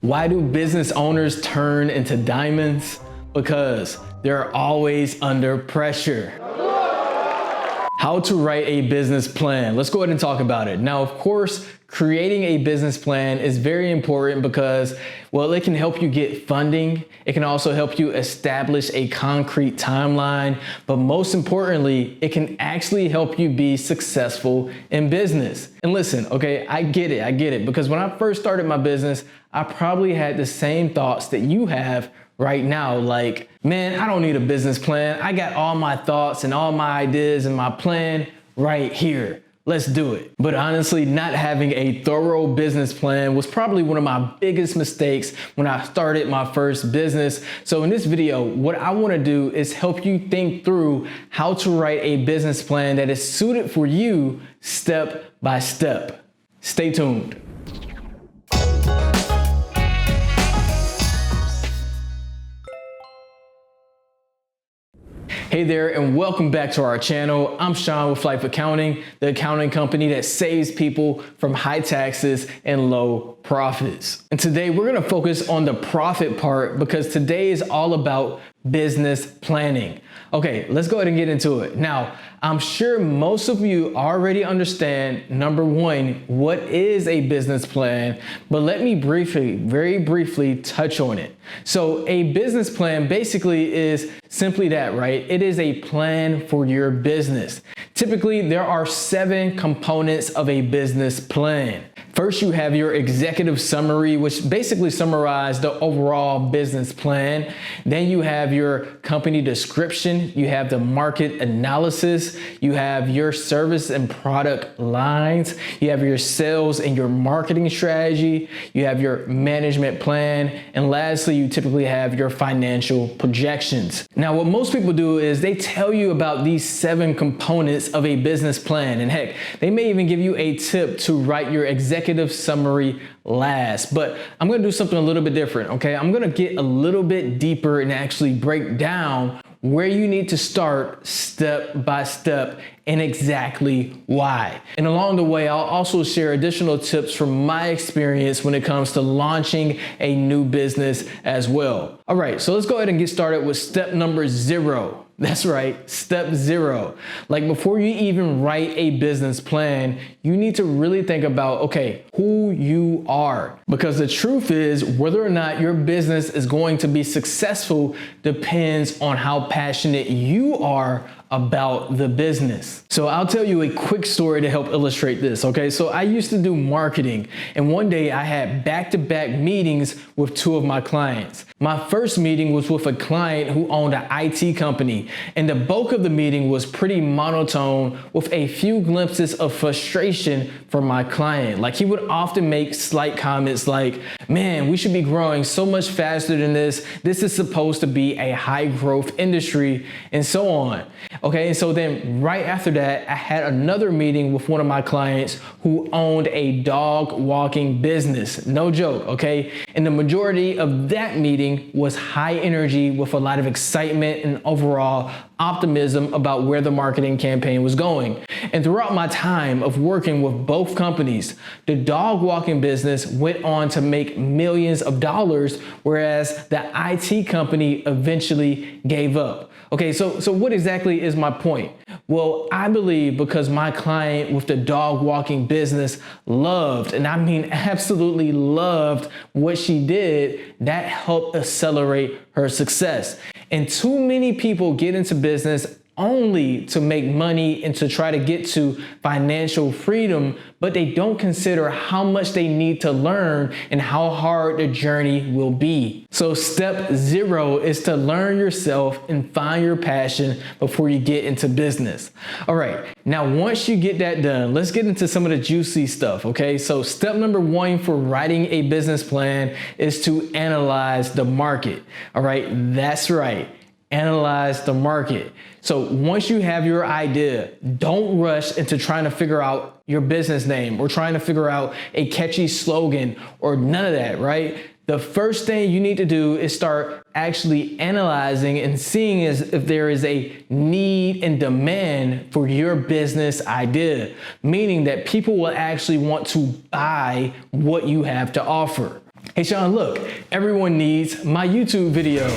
Why do business owners turn into diamonds? Because they're always under pressure. How to write a business plan. Let's go ahead and talk about it. Now, of course, creating a business plan is very important because, well, it can help you get funding. It can also help you establish a concrete timeline. But most importantly, it can actually help you be successful in business. And listen, okay, I get it. Because when I first started my business, I probably had the same thoughts that you have right now. Like, man, I don't need a business plan. I got all my thoughts and all my ideas and my plan right here. Let's do it. But honestly, not having a thorough business plan was probably one of my biggest mistakes when I started my first business. So in this video, what I want to do is help you think through how to write a business plan that is suited for you step by step. Stay tuned. Hey there, and welcome back to our channel. I'm Sean with Life Accounting, the accounting company that saves people from high taxes and low profits. And today we're going to focus on the profit part because today is all about business planning. Okay, let's go ahead and get into it. Now, I'm sure most of you already understand, number one, what is a business plan, but let me very briefly touch on it. So a business plan basically is simply that, right? It is a plan for your business. Typically, there are 7 components of a business plan. First, you have your executive summary, which basically summarizes the overall business plan. Then you have your company description. You have the market analysis. You have your service and product lines. You have your sales and your marketing strategy. You have your management plan. And lastly, you typically have your financial projections. Now, what most people do is they tell you about these 7 components of a business plan. And heck, they may even give you a tip to write your executive summary last, but I'm going to do something a little bit different. Okay. I'm going to get a little bit deeper and actually break down where you need to start step by step and exactly why. And along the way, I'll also share additional tips from my experience when it comes to launching a new business as well. All right, so let's go ahead and get started with step number 0. That's right, step 0. Like before you even write a business plan, you need to really think about, okay, who you are. Because the truth is, whether or not your business is going to be successful depends on how passionate you are about the business. So I'll tell you a quick story to help illustrate this. Okay, so I used to do marketing, and one day I had back-to-back meetings with 2 of my clients. My first meeting was with a client who owned an IT company, and the bulk of the meeting was pretty monotone with a few glimpses of frustration from my client. Like he would often make slight comments like, man, we should be growing so much faster than this. This is supposed to be a high growth industry, and so on. Okay, and so then right after that, I had another meeting with one of my clients who owned a dog walking business. No joke, okay? And the majority of that meeting was high energy with a lot of excitement and overall optimism about where the marketing campaign was going. And throughout my time of working with both companies, the dog walking business went on to make millions of dollars, whereas the IT company eventually gave up. Okay, so what exactly is my point? Well, I believe because my client with the dog walking business loved, and I mean absolutely loved what she did, that helped accelerate her success. And too many people get into business only to make money and to try to get to financial freedom, but they don't consider how much they need to learn and how hard the journey will be. So step 0 is to learn yourself and find your passion before you get into business. All right, now once you get that done, let's get into some of the juicy stuff, okay? So step number 1 for writing a business plan is to analyze the market. All right, that's right. Analyze the market. So once you have your idea, don't rush into trying to figure out your business name or trying to figure out a catchy slogan or none of that, right? The first thing you need to do is start actually analyzing and seeing if there is a need and demand for your business idea, meaning that people will actually want to buy what you have to offer. Hey Sean, look, everyone needs my YouTube videos.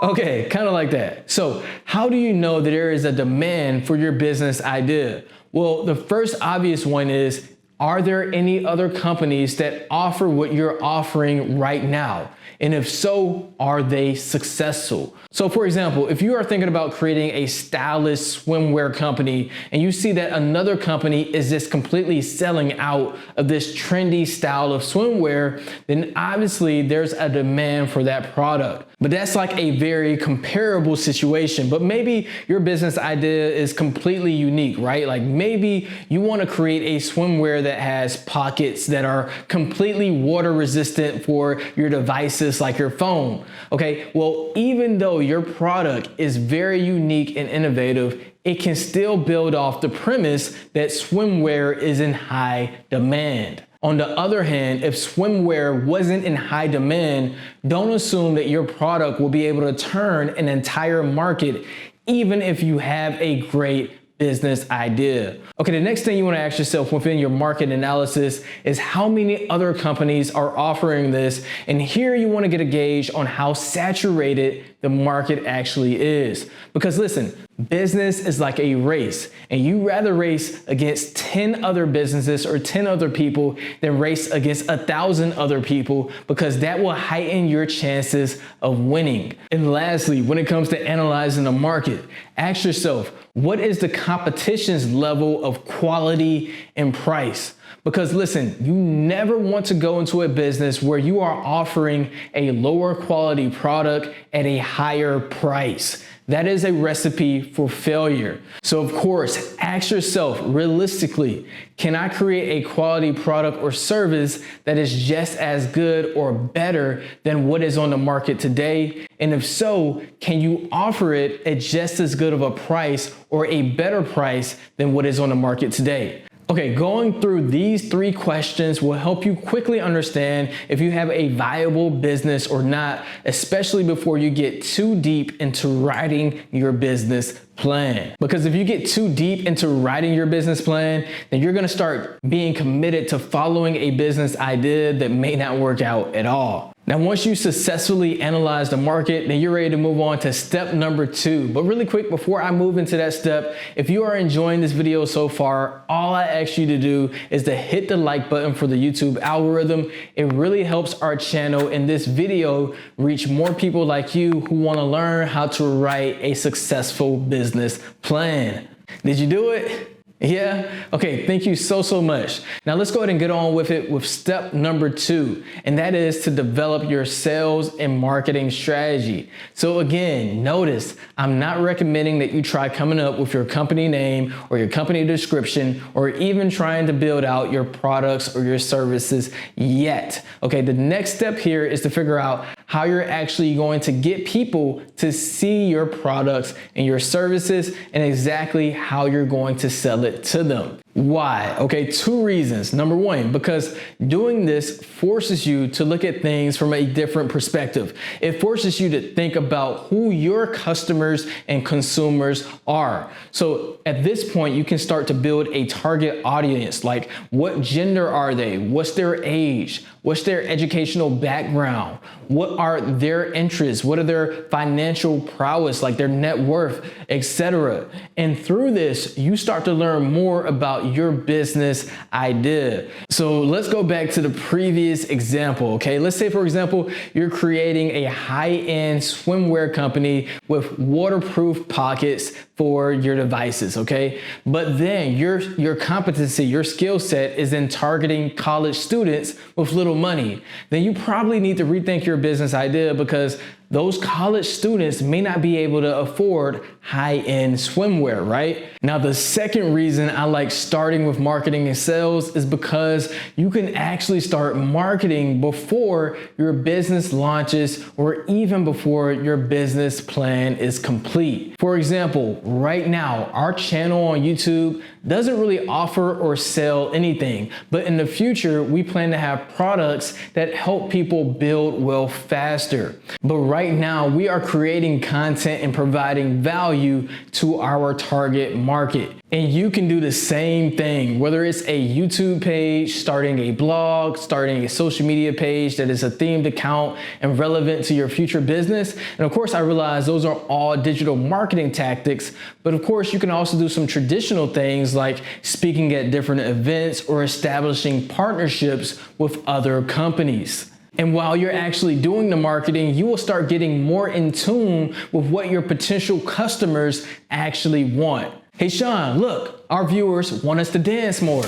Okay, kind of like that. So how do you know that there is a demand for your business idea? Well, the first obvious one is, are there any other companies that offer what you're offering right now? And if so, are they successful? So for example, if you are thinking about creating a stylish swimwear company and you see that another company is just completely selling out of this trendy style of swimwear, then obviously there's a demand for that product. But that's like a very comparable situation. But maybe your business idea is completely unique, right? Like maybe you want to create a swimwear that has pockets that are completely water resistant for your devices like your phone. Okay, well, even though your product is very unique and innovative, it can still build off the premise that swimwear is in high demand. On the other hand, if swimwear wasn't in high demand, don't assume that your product will be able to turn an entire market, even if you have a great business idea. Okay, the next thing you want to ask yourself within your market analysis is how many other companies are offering this, and here you want to get a gauge on how saturated the market actually is. Because listen, business is like a race, and you rather race against 10 other businesses or 10 other people than race against 1,000 other people, because that will heighten your chances of winning. And lastly, when it comes to analyzing the market, ask yourself, what is the competition's level of quality and price? Because listen, you never want to go into a business where you are offering a lower quality product at a higher price. That is a recipe for failure. So of course, ask yourself realistically, can I create a quality product or service that is just as good or better than what is on the market today? And if so, can you offer it at just as good of a price or a better price than what is on the market today? Okay, going through these 3 questions will help you quickly understand if you have a viable business or not, especially before you get too deep into writing your business plan. Because if you get too deep into writing your business plan, then you're gonna start being committed to following a business idea that may not work out at all. Now, once you successfully analyze the market, then you're ready to move on to step number 2. But really quick, before I move into that step, if you are enjoying this video so far, all I ask you to do is to hit the like button for the YouTube algorithm. It really helps our channel and this video reach more people like you who want to learn how to write a successful business plan. Did you do it? Yeah? Okay, thank you so much. Now let's go ahead and get on with it with step number 2, and that is to develop your sales and marketing strategy. So again, notice I'm not recommending that you try coming up with your company name or your company description or even trying to build out your products or your services yet. Okay, the next step here is to figure out how you're actually going to get people to see your products and your services and exactly how you're going to sell it to them. Why? Okay, 2 reasons. Number 1, because doing this forces you to look at things from a different perspective. It forces you to think about who your customers and consumers are. So at this point, you can start to build a target audience, like what gender are they? What's their age? What's their educational background? What are their interests? What are their financial prowess, like their net worth, etc. And through this, you start to learn more about your business idea. So let's go back to the previous example, okay? Let's say, for example, you're creating a high-end swimwear company with waterproof pockets for your devices, okay? But then your competency, your skill set is in targeting college students with little money. Then you probably need to rethink your business idea, because those college students may not be able to afford high-end swimwear, right? Now, the second reason I like starting with marketing and sales is because you can actually start marketing before your business launches or even before your business plan is complete. For example, right now, our channel on YouTube doesn't really offer or sell anything, but in the future, we plan to have products that help people build wealth faster. But right right now we are creating content and providing value to our target market. And you can do the same thing, whether it's a YouTube page, starting a blog, starting a social media page that is a themed account and relevant to your future business. And of course, I realize those are all digital marketing tactics, but of course, you can also do some traditional things like speaking at different events or establishing partnerships with other companies. And while you're actually doing the marketing, you will start getting more in tune with what your potential customers actually want. Hey Sean, look, our viewers want us to dance more.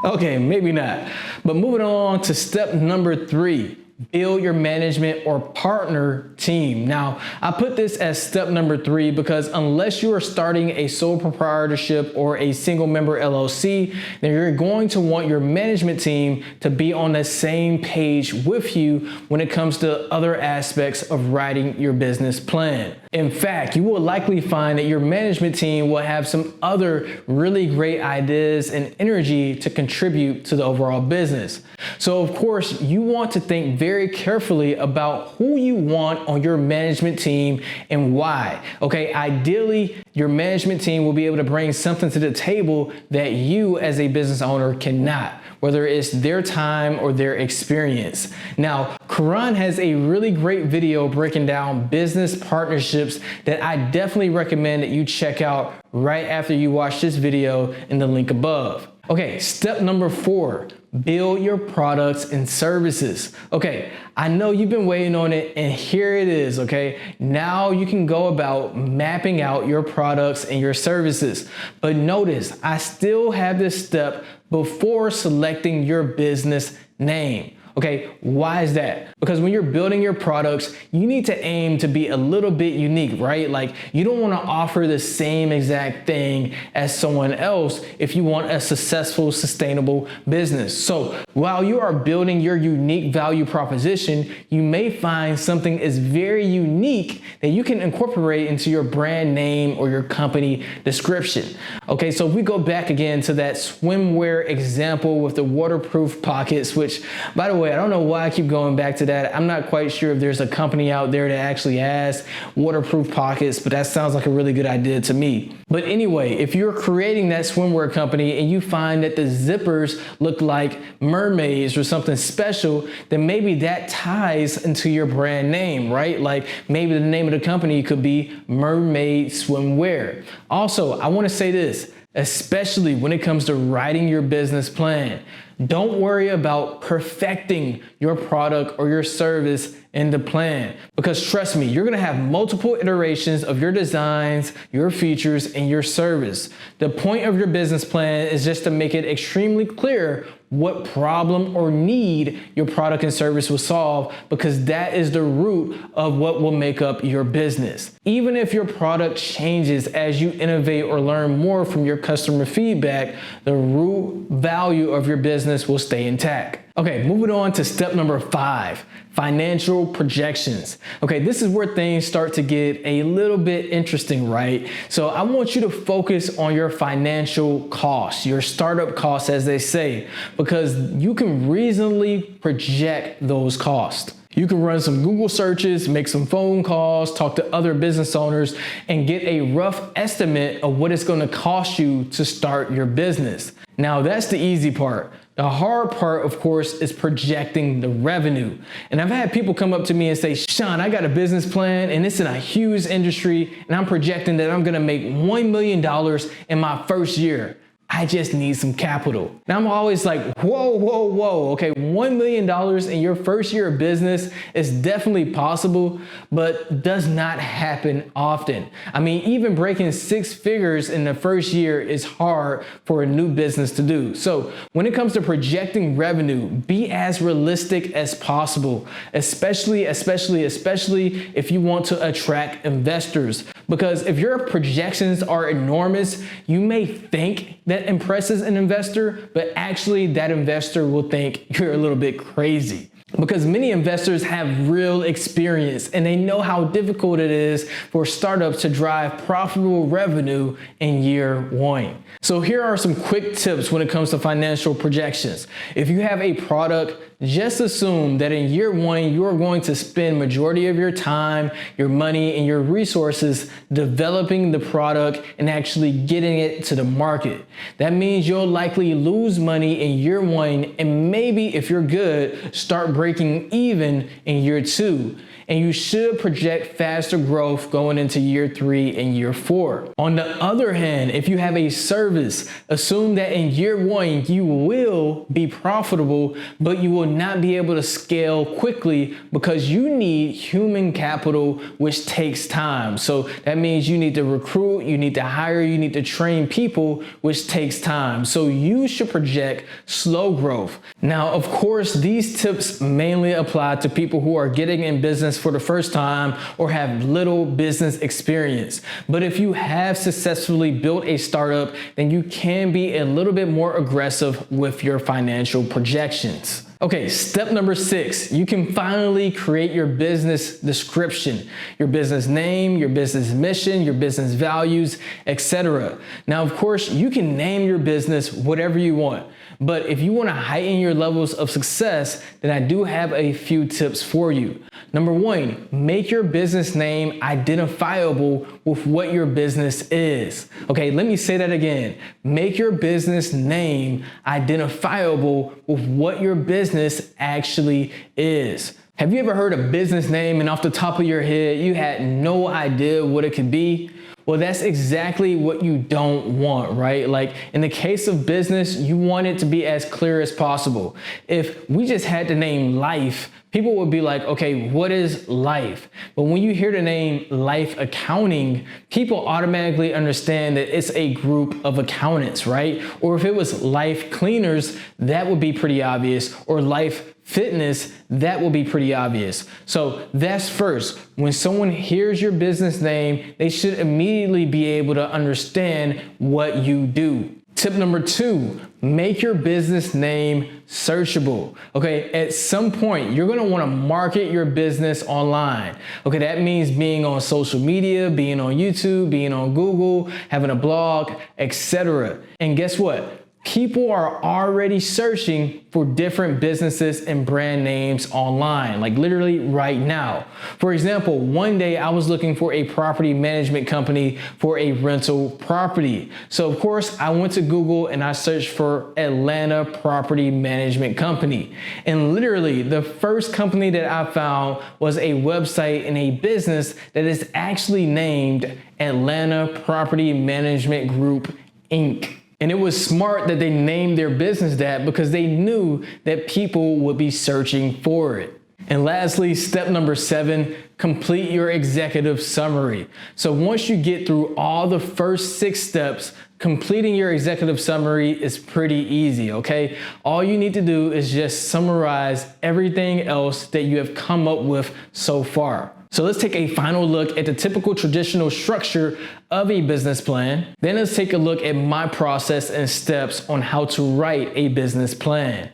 Okay, maybe not. But moving on to step number 3. Build your management or partner team. Now, I put this as step number 3 because unless you are starting a sole proprietorship or a single member LLC, then you're going to want your management team to be on the same page with you when it comes to other aspects of writing your business plan. In fact, you will likely find that your management team will have some other really great ideas and energy to contribute to the overall business. So of course, you want to think very carefully about who you want on your management team and why. Okay, ideally, your management team will be able to bring something to the table that you as a business owner cannot, whether it's their time or their experience. Now, Karan has a really great video breaking down business partnerships that I definitely recommend that you check out right after you watch this video in the link above. Okay, step number 4, build your products and services. Okay, I know you've been waiting on it and here it is, okay? Now you can go about mapping out your products and your services. But notice, I still have this step before selecting your business name. Okay, why is that? Because when you're building your products, you need to aim to be a little bit unique, right? Like you don't want to offer the same exact thing as someone else if you want a successful, sustainable business. So while you are building your unique value proposition, you may find something is very unique that you can incorporate into your brand name or your company description. Okay, so if we go back again to that swimwear example with the waterproof pockets, which by the way, I don't know why I keep going back to that. I'm not quite sure if there's a company out there that actually has waterproof pockets, but that sounds like a really good idea to me. But anyway, if you're creating that swimwear company and you find that the zippers look like mermaids or something special, then maybe that ties into your brand name, right? Like maybe the name of the company could be Mermaid Swimwear. Also, I want to say this, especially when it comes to writing your business plan. Don't worry about perfecting your product or your service in the plan, because trust me, you're gonna have multiple iterations of your designs, your features, and your service. The point of your business plan is just to make it extremely clear what problem or need your product and service will solve, because that is the root of what will make up your business. Even if your product changes as you innovate or learn more from your customer feedback, the root value of your business will stay intact. Okay, moving on to step number 5, financial projections. Okay, this is where things start to get a little bit interesting, right? So I want you to focus on your financial costs, your startup costs, as they say, because you can reasonably project those costs. You can run some Google searches, make some phone calls, talk to other business owners, and get a rough estimate of what it's going to cost you to start your business. Now, that's the easy part. The hard part, of course, is projecting the revenue. And I've had people come up to me and say, Sean, I got a business plan and it's in a huge industry and I'm projecting that I'm gonna make $1 million in my first year. I just need some capital. Now I'm always like, whoa. Okay, $1 million in your first year of business is definitely possible, but does not happen often. I mean, even breaking 6 figures in the first year is hard for a new business to do. So when it comes to projecting revenue, be as realistic as possible, especially if you want to attract investors. Because if your projections are enormous, you may think that impresses an investor, but actually that investor will think you're a little bit crazy. because many investors have real experience and they know how difficult it is for startups to drive profitable revenue in year one. So here are some quick tips when it comes to financial projections. If you have a product, just assume that in year one, you are going to spend majority of your time, your money, and your resources developing the product and actually getting it to the market. That means you'll likely lose money in year one, and maybe if you're good, start breaking even in year two. And you should project faster growth going into year 3 and year 4. On the other hand, if you have a service, assume that in year 1 you will be profitable, but you will not be able to scale quickly because you need human capital, which takes time. So that means you need to recruit, you need to hire, you need to train people, which takes time. So you should project slow growth. Now, of course, these tips mainly apply to people who are getting in business for the first time or have little business experience. But if you have successfully built a startup, then you can be a little bit more aggressive with your financial projections. Okay, step number 6, you can finally create your business description, your business name, your business mission, your business values, etc. Now, of course, you can name your business whatever you want. But if you want to heighten your levels of success, then I do have a few tips for you. Number 1, make your business name identifiable with what your business is. Okay, let me say that again. Make your business name identifiable with what your business actually is. Have you ever heard a business name and off the top of your head, you had no idea what it could be? Well, that's exactly what you don't want, right? Like in the case of business, you want it to be as clear as possible. If we just had the name Life, people would be like, okay, what is Life? But when you hear the name Life Accounting, people automatically understand that it's a group of accountants, right? Or if it was Life Cleaners, that would be pretty obvious, or Life Fitness, that will be pretty obvious. So that's first. When someone hears your business name, they should immediately be able to understand what you do. Tip number 2, make your business name searchable. Okay, at some point, you're gonna wanna market your business online. Okay, that means being on social media, being on YouTube, being on Google, having a blog, etc. And guess what? People are already searching for different businesses and brand names online, like literally right now. For example, one day I was looking for a property management company for a rental property. So of course I went to Google and I searched for Atlanta Property Management Company. And literally the first company that I found was a website and a business that is actually named Atlanta Property Management Group, Inc. And it was smart that they named their business that because they knew that people would be searching for it. And lastly, step number 7, complete your executive summary. So once you get through all the first 6 steps, completing your executive summary is pretty easy, okay? All you need to do is just summarize everything else that you have come up with so far. So let's take a final look at the typical traditional structure of a business plan. Then let's take a look at my process and steps on how to write a business plan.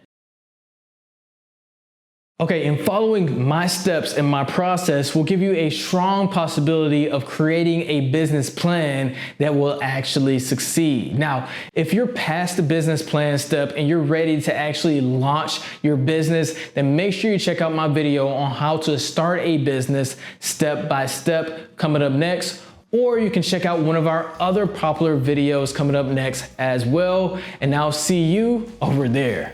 Okay, and following my steps and my process will give you a strong possibility of creating a business plan that will actually succeed. Now, if you're past the business plan step and you're ready to actually launch your business, then make sure you check out my video on how to start a business step by step coming up next. Or you can check out one of our other popular videos coming up next as well. And I'll see you over there.